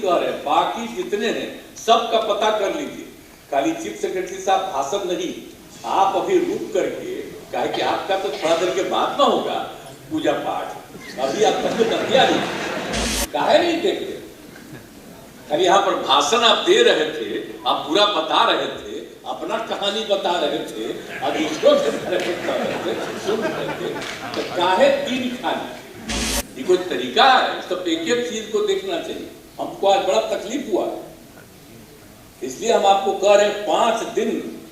कह रहे, बाकी जितने हैं सबका पता कर लीजिए। खाली चीफ सेक्रेटरी साहब भाषण नहीं, आप अभी रुक करके, कहे कि आपका तो थोड़ा देर के बाद में होगा पूजा पाठ, अभी आप तक दिया नहीं, काहे नहीं देखते? खाली यहाँ पर भाषण आप दे रहे थे, आप पूरा बता रहे थे, अपना कहानी बता रहे थे, अब इसको सुन रहे थे, तो काहे तीन खाली? ये कोई तरीका है? सब एक एक चीज को देखना चाहिए। हमको आज बड़ा तकलीफ हुआ, इसलिए हम आपको कह रहे हैं 5 दिन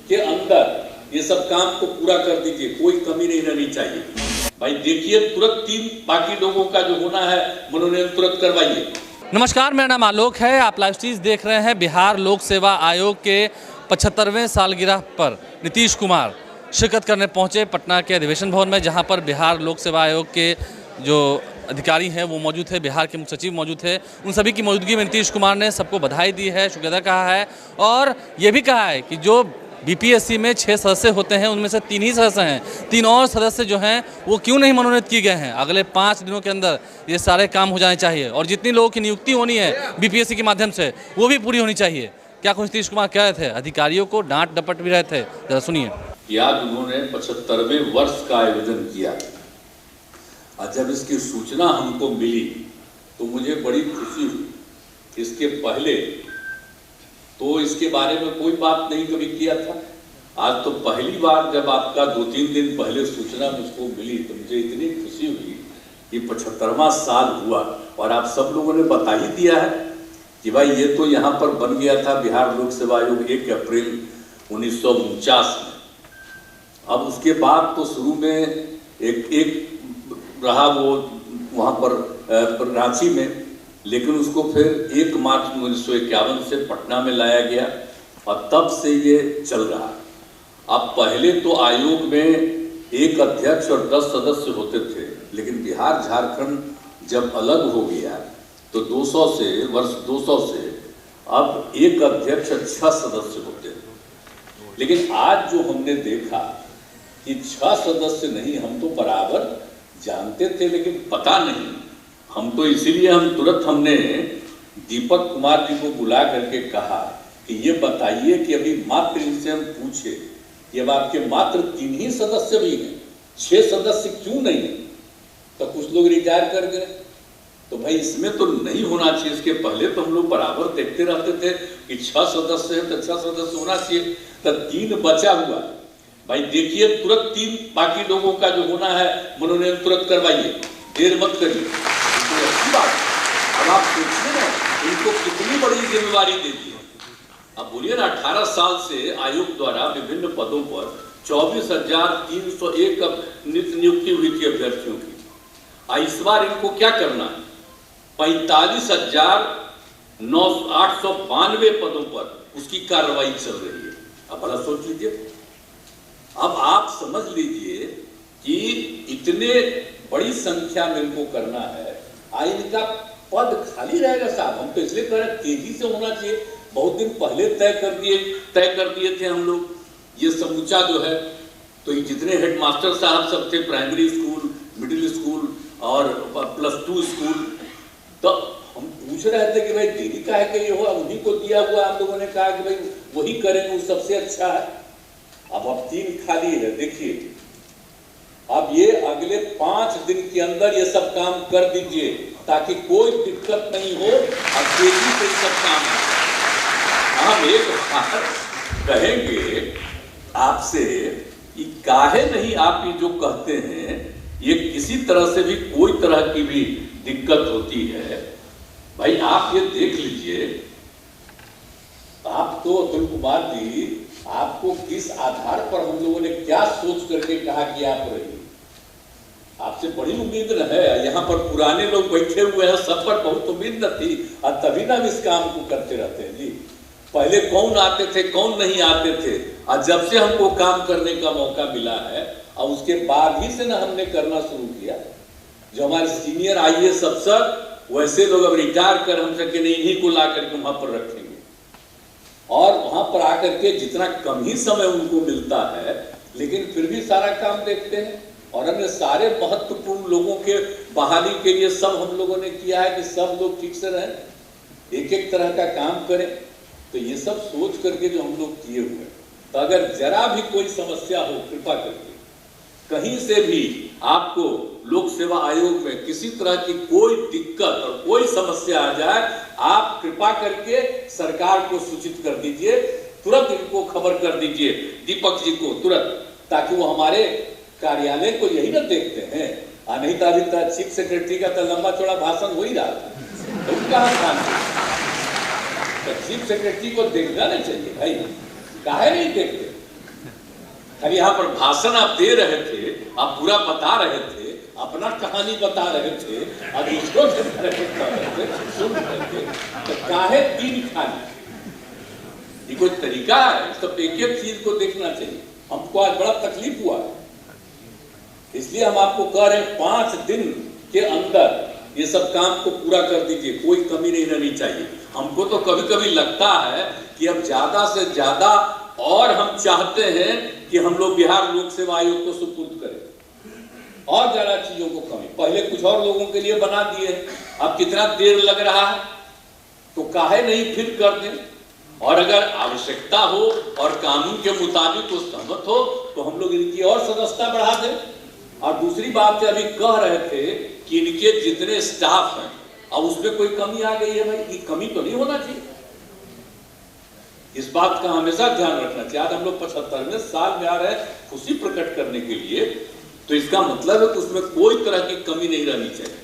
के अंदर ये सब काम को पूरा कर दीजिए, कोई कमी नहीं रहनी चाहिए। भाई देखिए, तुरंत 3 बाकी लोगों का जो होना है मनोनयन तुरंत करवाइए। नमस्कार, मेरा नाम आलोक है। आप लाइव स्ट्रीम देख रहे हैं। बिहार लोक सेवा आयोग के 75वें सालगिरह पर नीतीश कुमार शिरकत करने पहुंचे पटना के अधिवेशन भवन में, जहां पर बिहार लोक सेवा आयोग के जो अधिकारी हैं वो मौजूद थे, बिहार के मुख्य सचिव मौजूद थे। उन सभी की मौजूदगी में नीतीश कुमार ने सबको बधाई दी है, शुक्रिया कहा है और ये भी कहा है कि जो बीपीएससी में 6 सदस्य होते हैं उनमें से 3 ही सदस्य हैं, 3 और सदस्य जो हैं वो क्यों नहीं मनोनीत किए गए हैं। अगले 5 दिनों के अंदर ये सारे काम हो जाने चाहिए और जितनी लोगों की नियुक्ति होनी है बीपीएससी के माध्यम से वो भी पूरी होनी चाहिए। क्या कुछ नीतीश कुमार कह रहे थे, अधिकारियों को डांट डपट भी रहे थे, जरा सुनिए। याद उन्होंने 75वें वर्ष का आयोजन किया और जब इसकी सूचना हमको मिली तो मुझे बड़ी खुशी हुई। इसके पहले तो इसके बारे में कोई बात नहीं कभी किया था। आज तो पहली बार जब आपका 2-3 दिन पहले सूचना मुझको मिली तो मुझे इतनी खुशी हुई कि 75वां साल हुआ और आप सब लोगों ने बता ही दिया है कि भाई ये तो यहाँ पर बन गया था बिहार लोक सेवा आयोग 1 अप्रैल 1949 में। अब उसके बाद तो शुरू में एक रहा वो वहाँ पर रांची में, लेकिन उसको फिर 1 मार्च 1951 से पटना में लाया गया और तब से ये चल रहा। अब पहले तो आयोग में 1 अध्यक्ष और 10 सदस्य होते थे, लेकिन बिहार झारखंड जब अलग हो गया तो 200 से वर्ष 200 से अब 1 अध्यक्ष और 6 सदस्य होते हैं। लेकिन आज जो हमने देखा कि 6 सदस्य नहीं, हम तो बराबर जानते थे लेकिन पता नहीं, हम तो इसीलिए तुरंत हमने दीपक कुमार जी को बुला करके कहा कि ये बताइए कि अभी मात्र इनसे हम पूछे कि अब आपके मात्र 3 ही सदस्य भी हैं, 6 सदस्य क्यों नहीं है? तो कुछ लोग रिटायर कर गए। तो भाई इसमें तो नहीं होना चाहिए। इसके पहले तो हम लोग बराबर देखते रहते थे कि 6 सदस्य है तो 6 सदस्य होना चाहिए, तो 3 बचा हुआ। भाई देखिए, तुरंत 3 बाकी लोगों का जो होना है मनोनयन तुरंत करवाइए, देर मत करिए। तो अच्छी बात। अब आप सोचिए ना, इनको कितनी बड़ी जिम्मेवारी देती है। अब बोलिए ना, 18 साल से आयोग द्वारा विभिन्न पदों पर 24,301 नियुक्ति हुई थी अभ्यर्थियों की। इस बार इनको क्या करना है? 45,892 पदों पर उसकी कार्रवाई चल रही है। अब भला सोच लीजिए। अब आप समझ लीजिए कि इतने बड़ी संख्या में इनको करना है, इनका पद खाली रहेगा साहब। हम तो इसलिए कह रहे तेजी से होना चाहिए। बहुत दिन पहले तय कर दिए थे हम लोग ये समूचा जो है। तो ये जितने हेडमास्टर साहब सब थे, प्राइमरी स्कूल, मिडिल स्कूल और +2 स्कूल, तो हम पूछ रहे थे कि भाई देरी का है कि ये हुआ, उन्हीं को दिया हुआ। हम लोगों ने कहा कि भाई वही करेंगे, वो सबसे अच्छा है। अब 3 खाली है। देखिए, अब ये अगले 5 दिन के अंदर ये सब काम कर दीजिए ताकि कोई दिक्कत नहीं हो और तेजी से सब काम हो। हम एक बात कहेंगे आपसे कि काहे नहीं आप ये जो कहते हैं, ये किसी तरह से भी कोई तरह की भी दिक्कत होती है। भाई आप ये देख लीजिए, आप तो अतुल कुमार जी, आपको किस आधार पर हम लोगों ने क्या सोच करके कहा कि आप रहिए? आपसे बड़ी उम्मीद है। यहाँ पर पुराने लोग बैठे हुए हैं, सब पर बहुत उम्मीद न थी और तभी ना इस काम को करते रहते हैं जी। पहले कौन आते थे, कौन नहीं आते थे, और जब से हमको काम करने का मौका मिला है और उसके बाद ही से ना हमने करना शुरू किया। जो हमारे सीनियर IAS अफसर, वैसे लोग अब रिटायर कर हम सके नहीं, इन्हीं को ला करके वहां पर रखेंगे और वहां पर आकर के जितना कम ही समय उनको मिलता है, लेकिन फिर भी सारा काम देखते हैं। और हमने सारे महत्वपूर्ण लोगों के बहाली के लिए सब हम लोगों ने किया है कि सब लोग ठीक से रहें। एक एक तरह का काम करें। तो ये सब सोच करके जो हम लोग किए हुए हैं, तो अगर जरा भी कोई समस्या हो, कृपा करके कहीं से भी आपको लोक सेवा आयोग में किसी तरह की कोई दिक्कत और कोई समस्या आ जाए, आप कृपा करके सरकार को सूचित कर दीजिए, तुरंत इनको खबर कर दीजिए, दीपक जी को तुरंत, ताकि वो हमारे कार्यालय को यही ना देखते हैं। नहीं तो अभी तक चीफ सेक्रेटरी का तो लंबा चौड़ा भाषण हो ही रहा था, तो कहाँ तो चीफ सेक्रेटरी को देखना नहीं चाहिए भाई, काहे नहीं देखते? अभी यहाँ पर भाषण आप दे रहे थे, आप पूरा बता रहे थे, अपना कहानी बता रहे थे, अब इसको सुन रहे थे, तो काहे तीन खाने? ये कोई तरीका है? सब एक एक चीज को देखना चाहिए। हमको आज बड़ा तकलीफ हुआ, इसलिए हम आपको कह रहे हैं 5 दिन के अंदर ये सब काम को पूरा कर दीजिए, कोई कमी नहीं रहनी चाहिए। हमको तो कभी कभी लगता है कि अब ज्यादा से ज्यादा, और हम चाहते हैं कि हम लोग बिहार लोक सेवा आयोग को सुपुर्द करें, और ज्यादा चीजों को कमी। पहले कुछ और लोगों के लिए बना दिए, अब कितना देर लग रहा है, तो काहे नहीं फिर कर दें। और अगर आवश्यकता हो और कानून के मुताबिक वो सहमत हो, तो हम लोग इनकी और सदस्यता बढ़ा दें। और दूसरी बात अभी कह रहे थे कि इनके जितने स्टाफ हैं, अब उसमें कोई कमी आ गई है, भाई ये कमी तो नहीं होना चाहिए। इस बात का हमेशा ध्यान रखना चाहिए। आज हम लोग 75वें साल में आ रहे हैं खुशी प्रकट करने के लिए, तो इसका मतलब है कि उसमें कोई तरह की कमी नहीं रहनी चाहिए।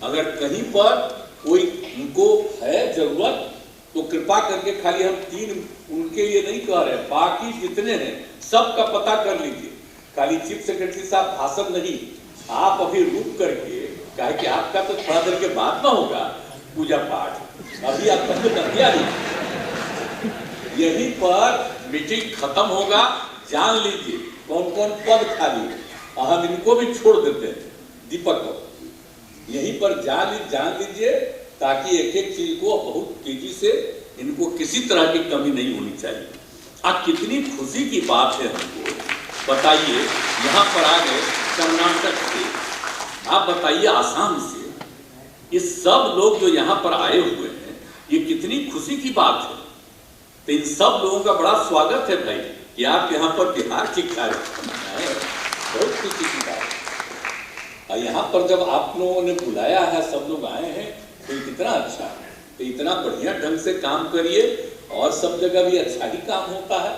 अगर कहीं पर कोई उनको है जरूरत, तो कृपा करके खाली हम 3 उनके लिए नहीं कह रहे, बाकी जितने हैं सबका पता कर लीजिए। खाली चीफ सेक्रेटरी साहब भाषण नहीं, आप अभी रुक करके, कहे कि आपका तो थोड़ा देर के बाद ना होगा पूजा पाठ, अभी आप तक कर यहीं पर मीटिंग खत्म होगा, जान लीजिए कौन कौन पद खाली है, हम इनको भी छोड़ देते हैं, दीपक को यहीं पर जान लीजिए, ताकि एक एक चीज को बहुत तेजी से, इनको किसी तरह की कमी नहीं होनी चाहिए। अब कितनी खुशी की बात है हमको, बताइए यहाँ पर आ गए कर्नाटक से, आप बताइए आसाम से, ये सब लोग जो यहाँ पर आए हुए हैं, ये कितनी खुशी की बात है। तो इन सब लोगों का बड़ा स्वागत है भाई कि आप यहाँ पर बिहार के कार्यक्रम में आए, बहुत खुशी की बात है। और यहाँ पर जब आप लोगों ने बुलाया है, सब लोग आए हैं, तो कितना अच्छा है। तो इतना बढ़िया ढंग से काम करिए, और सब जगह भी अच्छा ही काम होता है,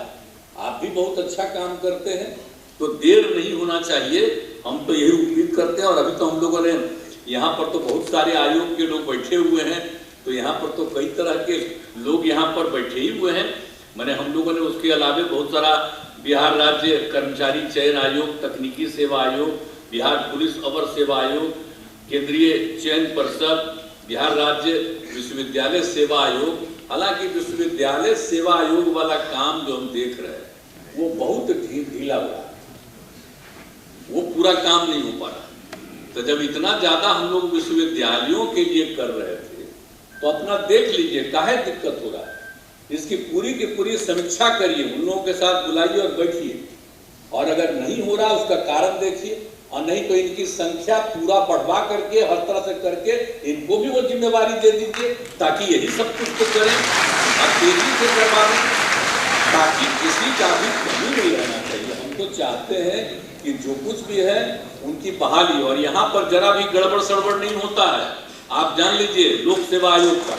आप भी बहुत अच्छा काम करते हैं, तो देर नहीं होना चाहिए। हम तो यही उम्मीद करते हैं। और अभी तो हम लोगों ने यहाँ पर तो बहुत सारे आयोग के लोग बैठे हुए हैं, तो यहाँ पर तो कई तरह के लोग यहाँ पर बैठे ही हुए हैं। मैंने हम लोगों ने उसके अलावा बहुत सारा बिहार राज्य कर्मचारी चयन आयोग, तकनीकी सेवा आयोग, बिहार पुलिस अवर सेवा आयोग, केंद्रीय चयन परिषद, बिहार राज्य विश्वविद्यालय सेवा आयोग। हालांकि विश्वविद्यालय सेवा आयोग वाला काम जो हम देख रहे हैं, वो बहुत ढीला हुआ है, वो पूरा काम नहीं हो पा रहा। तो जब इतना ज्यादा हम लोग विश्वविद्यालयों के लिए कर रहे थे, तो अपना देख लीजिए काहे दिक्कत हो रहा है, इसकी पूरी की पूरी समीक्षा करिए, उन लोगों के साथ बुलाइए और बैठिए, और अगर नहीं हो रहा उसका कारण देखिए, और नहीं तो इनकी संख्या पूरा बढ़वा करके, हर तरह से करके इनको भी वो जिम्मेवारी दे दीजिए, ताकि यही सब कुछ तो करें और तेजी से करवा दें, ताकि किसी का भी कमी नहीं रहना चाहिए। हम तो चाहते हैं कि जो कुछ भी है उनकी बहाली, और यहाँ पर जरा भी गड़बड़ सड़बड़ नहीं होता है। आप जान लीजिए लोक सेवा आयोग का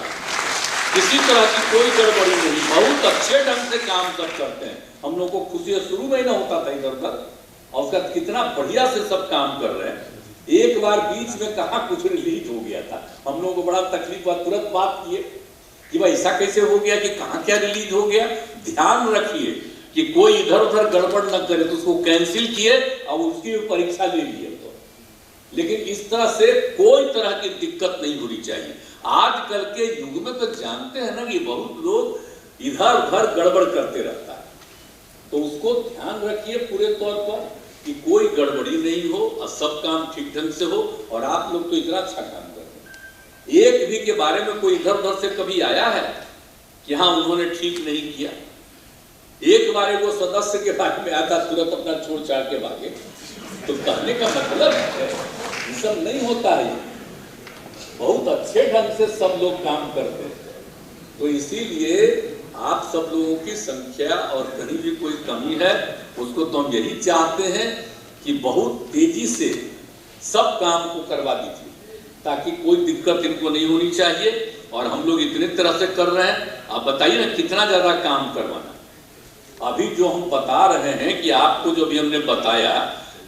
किसी तरह की कोई गड़बड़ी नहीं, बहुत अच्छे ढंग से काम सब करते हैं। हम लोग को खुशी शुरू में ही ना होता था इधर उधर, और उसका कितना बढ़िया से सब काम कर रहे हैं। एक बार बीच में कहाँ कुछ रिलीज हो गया था, हम लोगों को बड़ा तकलीफ हुआ, तुरंत बात किए कि भाई ऐसा कैसे हो गया, कि कहाँ क्या रिलीज हो गया। ध्यान रखिए कि कोई इधर उधर गड़बड़ न करे, तो उसको कैंसिल किए और उसकी परीक्षा ले लिए। तो लेकिन इस तरह से कोई तरह की दिक्कत नहीं होनी चाहिए। आजकल के युग में तो जानते हैं ना कि बहुत लोग इधर उधर गड़बड़ करते रहता है, तो उसको ध्यान रखिए पूरे तौर पर कि कोई गड़बड़ी नहीं हो और सब काम ठीक ढंग से हो। और आप लोग तो इतना अच्छा काम करते हैं, एक भी के बारे में कोई इधर उधर से कभी आया है कि हाँ उन्होंने ठीक नहीं किया। एक बार वो सदस्य के बारे में आता, तुरंत अपना छोड़ छाड़ के भागे। तो कहने का मतलब है ये सब नहीं होता है, बहुत अच्छे ढंग से सब लोग काम करते हैं। तो इसीलिए आप सब लोगों की संख्या और कहीं भी कोई कमी है उसको तो हम यही चाहते हैं कि बहुत तेजी से सब काम को करवा दीजिए ताकि कोई दिक्कत इनको नहीं होनी चाहिए। और हम लोग इतने तरह से कर रहे हैं, आप बताइए ना कितना ज्यादा काम करवाना। अभी जो हम बता रहे हैं कि आपको जो भी हमने बताया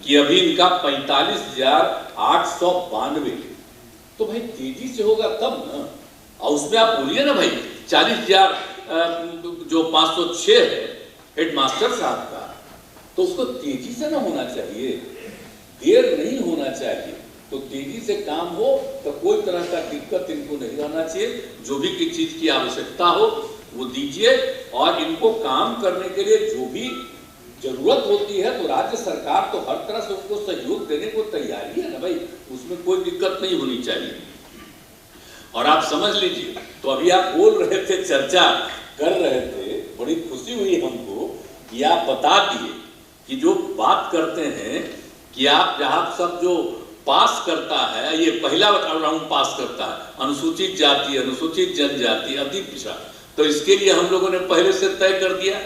कि अभी इनका 45,892, तो भाई तेजी से होगा तब ना। और उसमें आप बोलिए ना भाई 40,000 जो 506 है हेडमास्टर साहब का, तो उसको तेजी से ना होना चाहिए, देर नहीं होना चाहिए। तो तेजी से काम हो तो कोई तरह का दिक्कत इनको नहीं रहना चाहिए। जो भी किसी चीज की आवश्यकता हो वो दीजिए, और इनको काम करने के लिए जो भी जरूरत होती है तो राज्य सरकार तो हर तरह से उनको सहयोग देने को तैयार ही है ना भाई, उसमें कोई दिक्कत नहीं होनी चाहिए। और आप समझ लीजिए, तो अभी आप बोल रहे थे, चर्चा कर रहे थे, बड़ी खुशी हुई हमको कि आप बता दिए कि जो बात करते हैं कि आप जहां सब जो पास करता है, ये पहला राउंड पास करता है अनुसूचित जाति, अनुसूचित जनजाति, अति पिछड़ा, तो इसके लिए हम लोगों ने पहले से तय कर दिया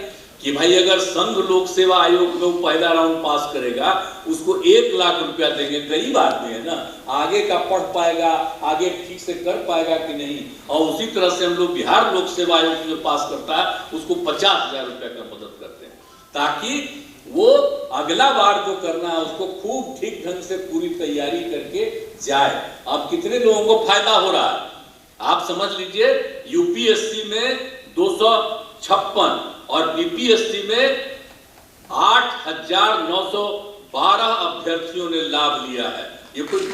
कि भाई अगर संघ लोक सेवा आयोग में वो पहला राउंड पास करेगा उसको 1 लाख रुपया देंगे। गरीब आदमी है ना, आगे का पढ़ पाएगा, आगे ठीक से कर पाएगा कि नहीं। और उसी तरह से हम लोग बिहार लोक सेवा आयोग में पास करता है उसको 50,000 रुपया का मदद करते हैं, ताकि वो अगला बार जो करना है उसको खूब ठीक ढंग से पूरी तैयारी करके जाए। अब कितने लोगों को फायदा हो रहा है आप समझ लीजिए। यूपीएससी में 256 और बीपीएससी में 8,912 अभ्यर्थियों ने लाभ लिया है। ये कोई जो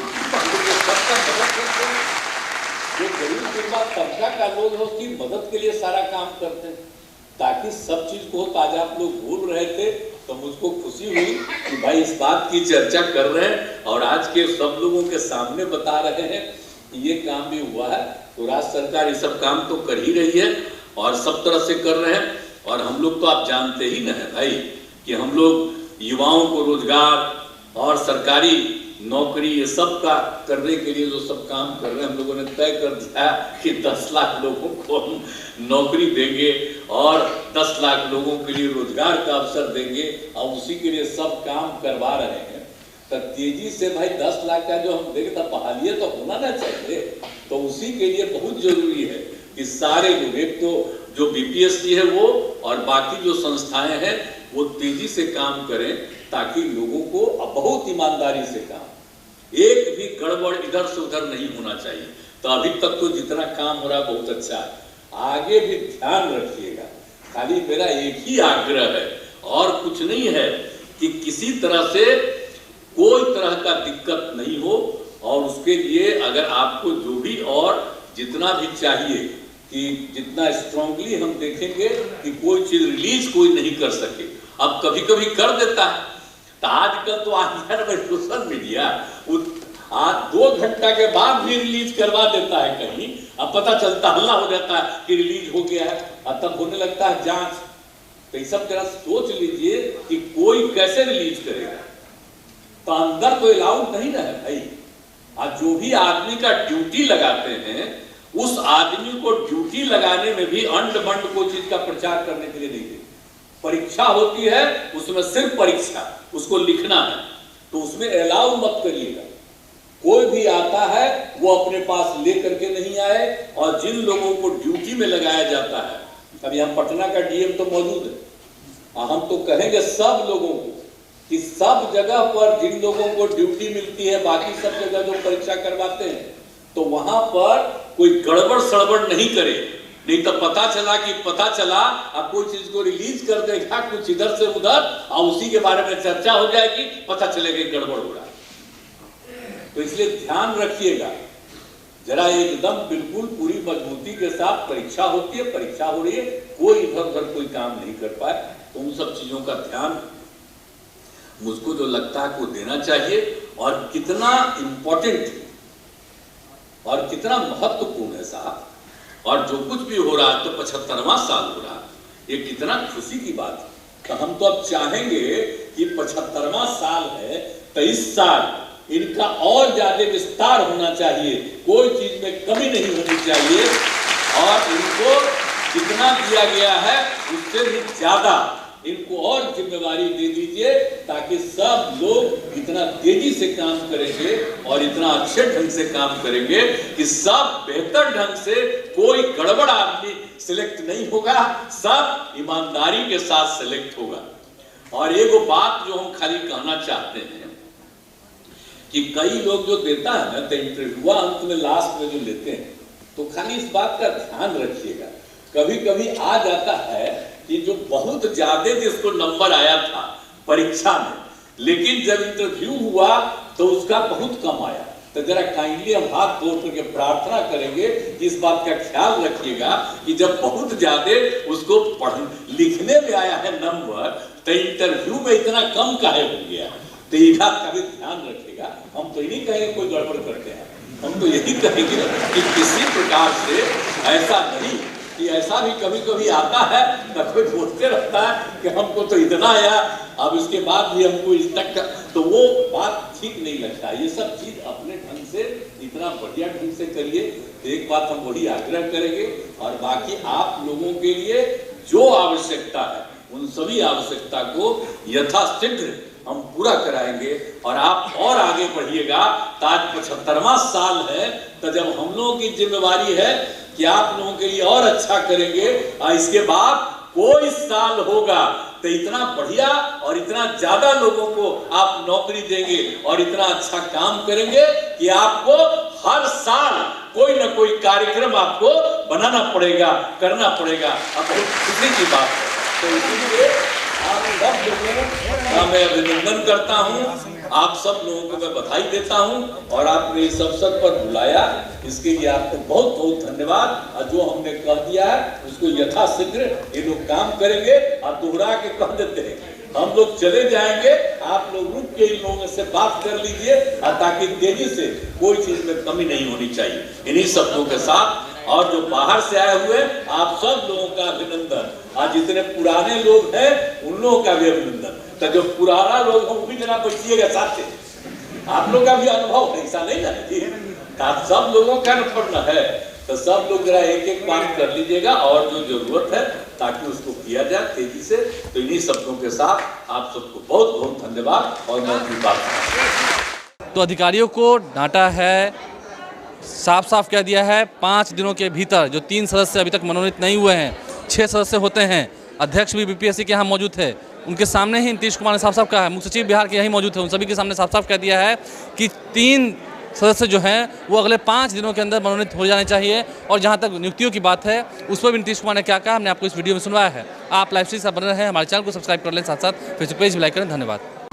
गरीब गुरबा तबका का लोग है उसकी मदद के लिए सारा काम करते हैं ताकि सब चीज को। आज आप लोग बोल रहे थे तो मुझको खुशी हुई कि भाई इस बात की चर्चा कर रहे हैं और आज के सब लोगों के सामने बता रहे हैं कि ये काम भी हुआ है। तो राज्य सरकार ये सब काम तो कर ही रही है और सब तरह से कर रहे हैं। और हम लोग तो आप जानते ही न है भाई कि हम लोग युवाओं को रोजगार और सरकारी नौकरी ये सब का करने के लिए जो सब काम कर रहे हैं, हम लोगों ने तय कर दिया कि 10 लाख लोगों को हम नौकरी देंगे और 10 लाख लोगों के लिए रोजगार का अवसर देंगे और उसी के लिए सब काम करवा रहे हैं। तो तेजी से भाई 10 लाख का जो हम देंगे तो बहाली तो होना ना चाहिए। तो उसी के लिए बहुत जरूरी है कि सारे लोग, एक तो जो बीपीएससी है वो और बाकी जो संस्थाएं हैं वो तेजी से काम करें ताकि लोगों को बहुत ईमानदारी से काम, एक भी गड़बड़ इधर से उधर नहीं होना चाहिए। तो अभी तक तो जितना काम हो रहा है बहुत अच्छा है, आगे भी ध्यान रखिएगा। खाली मेरा एक ही आग्रह है और कुछ नहीं है कि किसी तरह से कोई तरह का दिक्कत नहीं हो। और उसके लिए अगर आपको जो भी और जितना भी चाहिए कि जितना स्ट्रांगली हम देखेंगे कि कोई चीज रिलीज कोई नहीं कर सके। अब कभी कभी कर देता है, तो आजकल तो आ गया ना सोशल मीडिया, आज 2 घंटा के बाद भी रिलीज करवा देता है कहीं। अब पता चलता हल्ला हो जाता है कि रिलीज हो गया है और तब होने लगता है जांच। तो ये सब जरा सोच लीजिए कि कोई कैसे रिलीज करेगा। तो अंदर तो अलाउड नहीं ना है भाई। आज जो भी आदमी का ड्यूटी लगाते हैं उस आदमी को ड्यूटी लगाने में भी अंड बंड कोई चीज का प्रचार करने के लिए नहीं देते। परीक्षा होती है उसमें सिर्फ परीक्षा, उसको लिखना है, तो उसमें अलाउ मत करिएगा। कोई भी आता है वो अपने पास लेकर के नहीं आए। और जिन लोगों को ड्यूटी में लगाया जाता है, अभी हम पटना का डीएम तो मौजूद है, हम तो कहेंगे सब लोगों को कि सब जगह पर जिन लोगों को ड्यूटी मिलती है, बाकी सब जगह जो परीक्षा करवाते हैं, तो वहां पर कोई गड़बड़ सड़बड़ नहीं करे। नहीं तो पता चला अब कोई चीज को रिलीज कर देगा कुछ इधर से उधर और उसी के बारे में चर्चा हो जाएगी, पता चलेगा गड़बड़ हो रहा है। तो इसलिए ध्यान रखिएगा जरा, एकदम बिल्कुल पूरी मजबूती के साथ परीक्षा होती है, परीक्षा हो रही है, कोई इधर उधर कोई काम नहीं कर पाए। तो उन सब चीजों का ध्यान मुझको जो लगता है को देना चाहिए। और कितना इंपॉर्टेंट और कितना महत्वपूर्ण है साहब। और जो कुछ भी हो रहा है तो 75वां साल हो रहा है, ये कितना खुशी की बात है। तो हम तो अब चाहेंगे कि 75वां साल है तो इस साल इनका और ज्यादा विस्तार होना चाहिए, कोई चीज में कमी नहीं होनी चाहिए और इनको जितना दिया गया है उससे भी ज्यादा इनको और जिम्मेवारी दे दीजिए, ताकि सब लोग इतना तेजी से काम करेंगे और इतना अच्छे ढंग से काम करेंगे कि सब बेहतर ढंग से, कोई गड़बड़ आदमी सिलेक्ट नहीं होगा, सब ईमानदारी के साथ सिलेक्ट होगा। और एक बात जो हम खाली कहना चाहते हैं कि कई लोग जो देता है ना, तो इंटरव्यू अंत में लास्ट में जो लेते हैं, तो खाली इस बात का ध्यान रखिएगा, कभी कभी आ जाता है कि जो बहुत ज्यादा जिसको नंबर आया था परीक्षा में, लेकिन जब इंटरव्यू हुआ तो उसका बहुत कम आया। तो जरा काइंडली हम हाथ जोड़ करके प्रार्थना करेंगे कि इस बात का ख्याल रखिएगा कि जब बहुत ज्यादा उसको लिखने में आया है नंबर, तो इंटरव्यू में इतना कम काहे हो गया, तो ये बात का भी ध्यान रखिएगा। हम तो नहीं कहेंगे कोई गड़बड़ करते हैं, हम तो यही कहेंगे कि किसी प्रकार से ऐसा नहीं कि ऐसा भी कभी कभी आता है तो कोई बोलते रहता है कि हमको तो इतना आया, अब इसके बाद भी हमको इस तक, तो वो बात ठीक नहीं लगता। ये सब चीज अपने ढंग से इतना बढ़िया ढंग से करिए। तो एक बात हम वही आग्रह करेंगे, और बाकी आप लोगों के लिए जो आवश्यकता है उन सभी आवश्यकता को यथाशीघ्र हम पूरा कराएंगे। और आप और आगे बढ़िएगा। आज 75वां साल है, तो जब हम लोगों की जिम्मेवारी है कि आप लोगों के लिए और अच्छा करेंगे, और इसके बाद कोई साल होगा तो इतना बढ़िया और इतना ज्यादा लोगों को आप नौकरी देंगे और इतना अच्छा काम करेंगे कि आपको हर साल कोई ना कोई कार्यक्रम आपको बनाना पड़ेगा, करना पड़ेगा। अब बहुत खुशी की बात है। तो इसीलिए आप सब लोगों का मैं अभिनंदन करता हूं, आप सब लोगों को मैं बधाई देता हूं, और आपने इस अवसर पर बुलाया, इसके लिए आपको बहुत बहुत धन्यवाद। और जो हमने कह दिया है उसको यथाशीघ्र ये लोग काम करेंगे। और दोहरा के कह देते हैं, हम लोग चले जाएंगे, आप लोग रुक के इन लोगों से बात कर लीजिए, ताकि तेजी से कोई चीज में कमी नहीं होनी चाहिए। इन्हीं शब्दों के साथ, और जो बाहर से आए हुए आप सब लोगों का अभिनंदन, और जितने पुराने लोग हैं उन लोगों का भी अभिनंदन। तो जो पुराना लोग हैं वो भी जरा बैठिएगा साथ से, आप लोग का भी अनुभव ऐसा नहीं ना, आप सब लोगों का अनुभव है, तो सब लोग जरा एक एक बात कर लीजिएगा, और जो जरूरत है ताकि उसको किया जाए तेजी से। तो इन्हीं शब्दों के साथ आप सबको बहुत बहुत धन्यवाद, और मैं अपनी बात। तो अधिकारियों को डांटा है, साफ साफ कह दिया है 5 दिनों के भीतर, जो 3 सदस्य अभी तक मनोनीत नहीं हुए हैं, 6 सदस्य होते हैं, अध्यक्ष भी बीपीएससी के यहाँ मौजूद थे, उनके सामने ही नीतीश कुमार ने साफ साफ कहा है, मुख्य सचिव बिहार के यहीं मौजूद थे, उन सभी के सामने साफ साफ कह दिया है कि 3 सदस्य जो हैं वो अगले 5 दिनों के अंदर मनोनीत हो जाने चाहिए। और जहां तक नियुक्तियों की बात है उस पर भी नीतीश कुमार ने क्या कहा हमने आपको इस वीडियो में सुनवाया है। आप लाइव स्ट्रीम से बने रहें, हमारे चैनल को सब्सक्राइब कर लें, साथ साथ फेसबुक पेज भी लाइक करें। धन्यवाद।